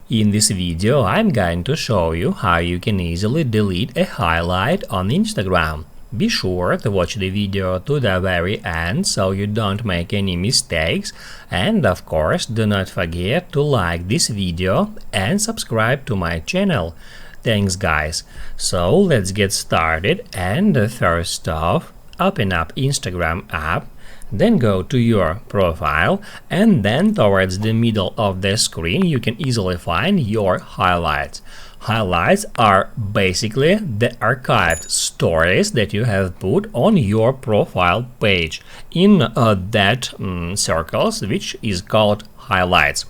In this video, I'm going to show you how you can easily delete a highlight on Instagram. Be sure to watch the video to the very end so you don't make any mistakes, and of course do not forget to like this video and subscribe to my channel. Thanks guys. So let's get started, and first off, open up Instagram app. Then go to your profile, and then towards the middle of the screen you can easily find your highlights. Highlights are basically the archived stories that you have put on your profile page in that circles, which is called highlights.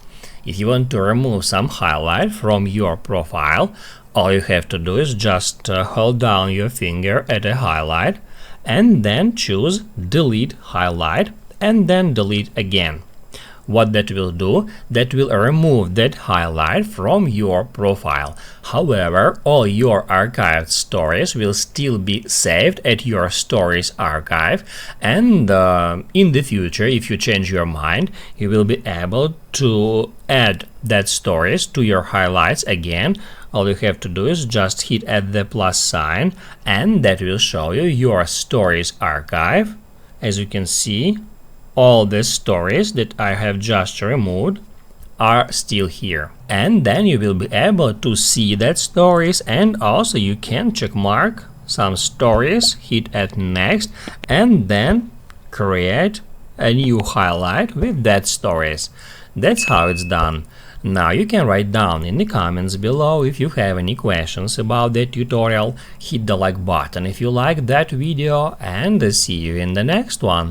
If you want to remove some highlight from your profile, all you have to do is just hold down your finger at a highlight and then choose delete highlight and then delete again. What that will do, that will remove that highlight from your profile. However, all your archived stories will still be saved at your stories archive, and in the future, if you change your mind, you will be able to add that stories to your highlights again. All you have to do is just hit at the plus sign, and that will show you your stories archive. As you can see, all the stories that I have just removed are still here. And then you will be able to see that stories, and also you can check mark some stories, hit at next, and then create a new highlight with that stories. That's how it's done. Now you can write down in the comments below if you have any questions about the tutorial. Hit the like button if you like that video, and see you in the next one.